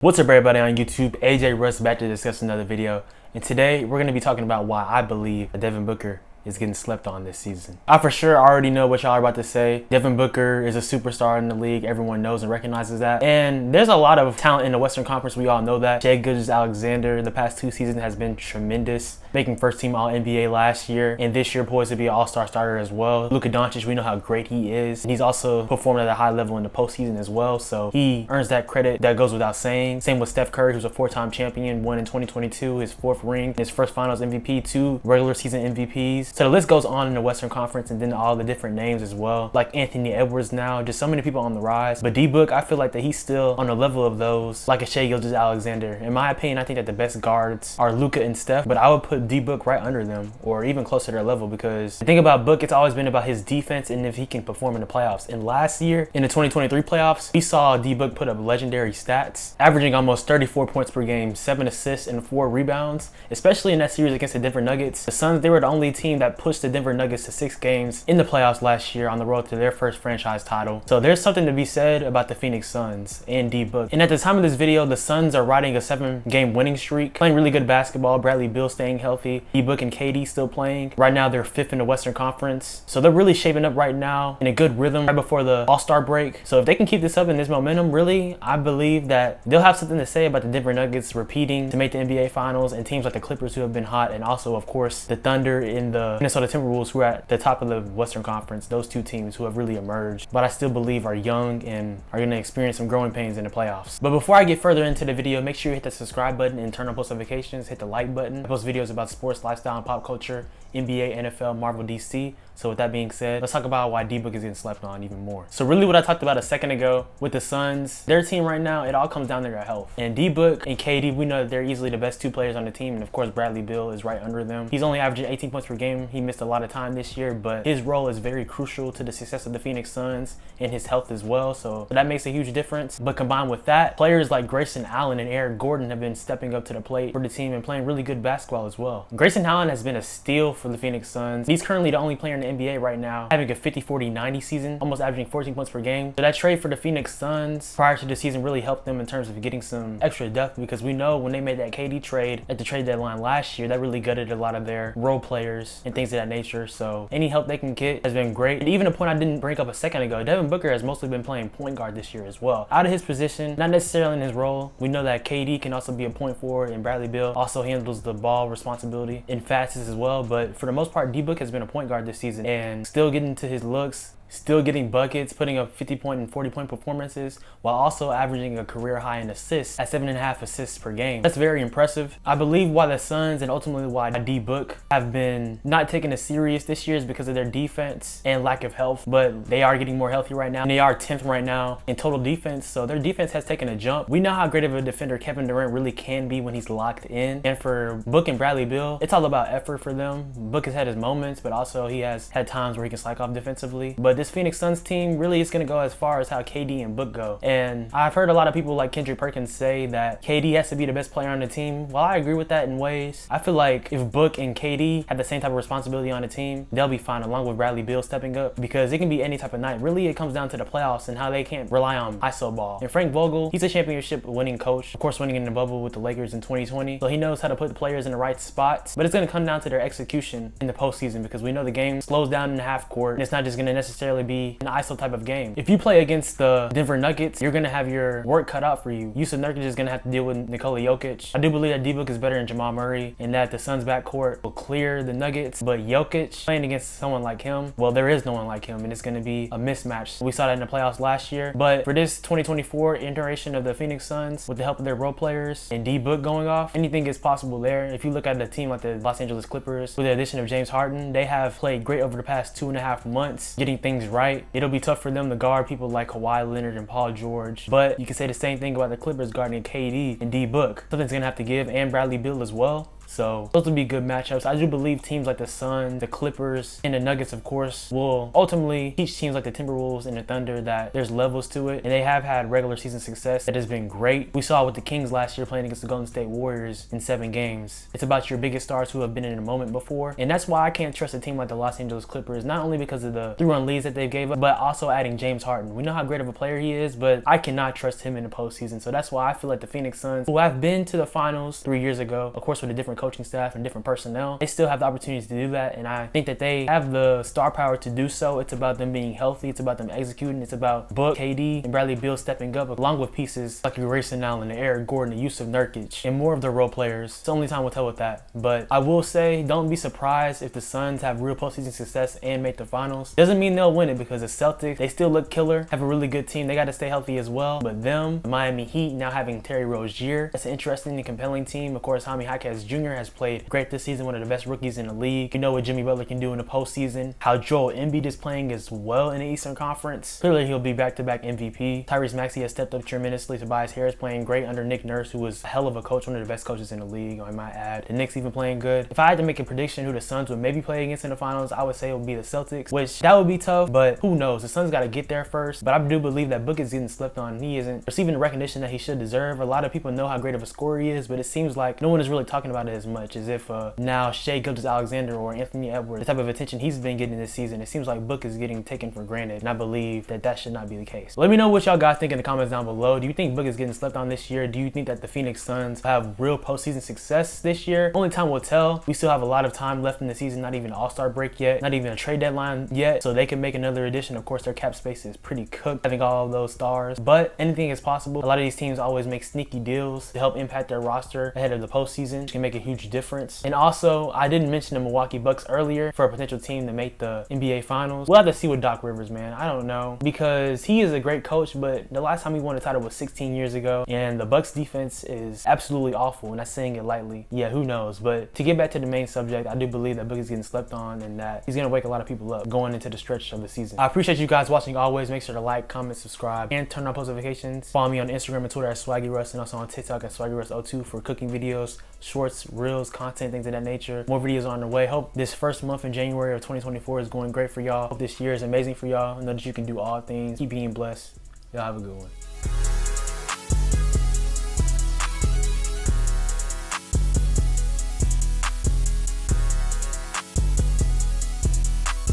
What's up everybody on YouTube? AJ Russ back to discuss another video, and today we're going to be talking about why I believe Devin Booker is getting slept on this season. I for sure already know what y'all are about to say. Devin Booker is a superstar in the league. Everyone knows and recognizes that. And there's a lot of talent in the Western Conference. We all know that. Shai Gilgeous-Alexander, the past 2 seasons has been tremendous, making first team All-NBA last year, and this year poised to be an all-star starter as well. Luka Doncic, we know how great he is. And he's also performed at a high level in the postseason as well, so he earns that credit. That goes without saying. Same with Steph Curry, who's a 4-time champion, won in 2022, his 4th ring, his first finals MVP, 2 regular season MVPs. So the list goes on in the Western Conference, and then all the different names as well, like Anthony Edwards now, just so many people on the rise. But D-Book, I feel like that he's still on the level of those, like a Shai Gilgeous-Alexander. In my opinion, I think that the best guards are Luka and Steph, but I would put D-Book right under them, or even closer to their level, because the thing about Book, it's always been about his defense and if he can perform in the playoffs. And last year, in the 2023 playoffs, we saw D-Book put up legendary stats, averaging almost 34 points per game, 7 assists and 4 rebounds, especially in that series against the Denver Nuggets. The Suns, they were the only team that pushed the Denver Nuggets to 6 games in the playoffs last year on the road to their first franchise title. So there's something to be said about the Phoenix Suns and D-Book. And at the time of this video, the Suns are riding a 7-game winning streak, playing really good basketball. Bradley Beal staying healthy, D-Book and KD still playing. Right now they're 5th in the Western Conference, so they're really shaping up right now in a good rhythm right before the All-Star break. So if they can keep this up in this momentum, really, I believe that they'll have something to say about the Denver Nuggets repeating to make the NBA Finals, and teams like the Clippers who have been hot, and also of course the Thunder and the Minnesota Timberwolves who are at the top of the Western Conference. Those 2 teams who have really emerged, but I still believe are young and are going to experience some growing pains in the playoffs. But before I get further into the video, make sure you hit the subscribe button and turn on post notifications. Hit the like button. I post videos about sports, lifestyle, and pop culture, NBA, NFL, Marvel, DC. So with that being said, let's talk about why D-Book is getting slept on even more. So really what I talked about a second ago with the Suns, their team right now, it all comes down to their health. And D-Book and KD, we know that they're easily the best 2 players on the team. And of course, Bradley Beal is right under them. He's only averaging 18 points per game. He missed a lot of time this year, but his role is very crucial to the success of the Phoenix Suns and his health as well. So that makes a huge difference. But combined with that, players like Grayson Allen and Eric Gordon have been stepping up to the plate for the team and playing really good basketball as well. Grayson Allen has been a steal for the Phoenix Suns. He's currently the only player in the NBA right now having a 50-40-90 season, almost averaging 14 points per game. So that trade for the Phoenix Suns prior to the season really helped them in terms of getting some extra depth, because we know when they made that KD trade at the trade deadline last year, that really gutted a lot of their role players and things of that nature. So any help they can get has been great. And even a point I didn't bring up a second ago, Devin Booker has mostly been playing point guard this year as well. Out of his position, not necessarily in his role. We know that KD can also be a point forward, and Bradley Beal also handles the ball responsibility in facets as well. But for the most part, D-Book has been a point guard this season and still getting to his looks, still getting buckets, putting up 50-point and 40-point performances, while also averaging a career high in assists at 7.5 assists per game. That's very impressive. I believe why the Suns and ultimately why D-Book have been not taken as serious this year is because of their defense and lack of health, but they are getting more healthy right now. And they are 10th right now in total defense, so their defense has taken a jump. We know how great of a defender Kevin Durant really can be when he's locked in. And for Book and Bradley Beal, it's all about effort for them. Book has had his moments, but also he has had times where he can slack off defensively. But this Phoenix Suns team really is going to go as far as how KD and Book go. And I've heard a lot of people like Kendrick Perkins say that KD has to be the best player on the team. While I agree with that in ways, I feel like if Book and KD have the same type of responsibility on the team, they'll be fine, along with Bradley Beal stepping up, because it can be any type of night. Really, it comes down to the playoffs and how they can't rely on ISO ball. And Frank Vogel, he's a championship winning coach, of course winning in the bubble with the Lakers in 2020, so he knows how to put the players in the right spots. But it's going to come down to their execution in the postseason, because we know the game slows down in the half court, and it's not just going to necessarily be an ISO type of game. If you play against the Denver Nuggets, you're going to have your work cut out for you. Yusuf Nurkic is going to have to deal with Nikola Jokic. I do believe that D-Book is better than Jamal Murray, and that the Suns backcourt will clear the Nuggets, but Jokic playing against someone like him, well, there is no one like him, and it's going to be a mismatch. We saw that in the playoffs last year. But for this 2024 iteration of the Phoenix Suns, with the help of their role players and D-Book going off, anything is possible there. If you look at the team like the Los Angeles Clippers, with the addition of James Harden, they have played great over the past 2.5 months, getting things right. It'll be tough for them to guard people like Kawhi Leonard and Paul George, but you can say the same thing about the Clippers guarding KD and D-Book. Something's gonna have to give, and Bradley Beal as well. So those will be good matchups. I do believe teams like the Suns, the Clippers, and the Nuggets, of course, will ultimately teach teams like the Timberwolves and the Thunder that there's levels to it. And they have had regular season success that has been great. We saw with the Kings last year playing against the Golden State Warriors in 7 games. It's about your biggest stars who have been in a moment before. And that's why I can't trust a team like the Los Angeles Clippers, not only because of the 3-run leads that they gave up, but also adding James Harden. We know how great of a player he is, but I cannot trust him in the postseason. So that's why I feel like the Phoenix Suns, who have been to the finals 3 years ago, of course with a different coaching staff and different personnel, they still have the opportunities to do that. And I think that they have the star power to do so. It's about them being healthy. It's about them executing. It's about Book, KD, and Bradley Beal stepping up, along with pieces like Grayson Allen and Eric Gordon and Yusuf Nurkic, and more of the role players. It's the only time will tell with that. But I will say, don't be surprised if the Suns have real postseason success and make the finals. Doesn't mean they'll win it, because the Celtics, they still look killer, have a really good team. They got to stay healthy as well. But them, the Miami Heat, now having Terry Rozier, that's an interesting and compelling team. Of course, Jaime Jaquez Jr. has played great this season, one of the best rookies in the league. You know what Jimmy Butler can do in the postseason. How Joel Embiid is playing as well in the Eastern Conference. Clearly, he'll be back-to-back MVP. Tyrese Maxey has stepped up tremendously. Tobias Harris playing great under Nick Nurse, who was a hell of a coach, one of the best coaches in the league, I might add. The Knicks even playing good. If I had to make a prediction who the Suns would maybe play against in the finals, I would say it would be the Celtics, which that would be tough, but who knows? The Suns got to get there first. But I do believe that Book is getting slept on. He isn't receiving the recognition that he should deserve. A lot of people know how great of a scorer he is, but it seems like no one is really talking about it as much as if now Shai Gilgeous-Alexander or Anthony Edwards, the type of attention he's been getting this season, it seems like Book is getting taken for granted, and I believe that that should not be the case. Let me know what y'all guys think in the comments down below. Do you think Book is getting slept on this year? Do you think that the Phoenix Suns have real postseason success this year? Only time will tell. We still have a lot of time left in the season, not even an all-star break yet, not even a trade deadline yet, so they can make another addition. Of course, their cap space is pretty cooked, having all of those stars, but anything is possible. A lot of these teams always make sneaky deals to help impact their roster ahead of the postseason, which can make a huge difference. And also, I didn't mention the Milwaukee Bucks earlier for a potential team to make the NBA Finals. We'll have to see with Doc Rivers, man. I don't know, because he is a great coach, but the last time he won a title was 16 years ago, and the Bucks defense is absolutely awful, and that's saying it lightly. Yeah, who knows? But to get back to the main subject, I do believe that Book is getting slept on and that he's going to wake a lot of people up going into the stretch of the season. I appreciate you guys watching always. Make sure to like, comment, subscribe, and turn on post notifications. Follow me on Instagram and Twitter at SwaggyRuss, and also on TikTok at SwaggyRuss02 for cooking videos, shorts, reels, content, things of that nature. More videos on the way. Hope this first month in January of 2024 is going great for y'all. Hope this year is amazing for y'all. Know that you can do all things. Keep being blessed. Y'all have a good one.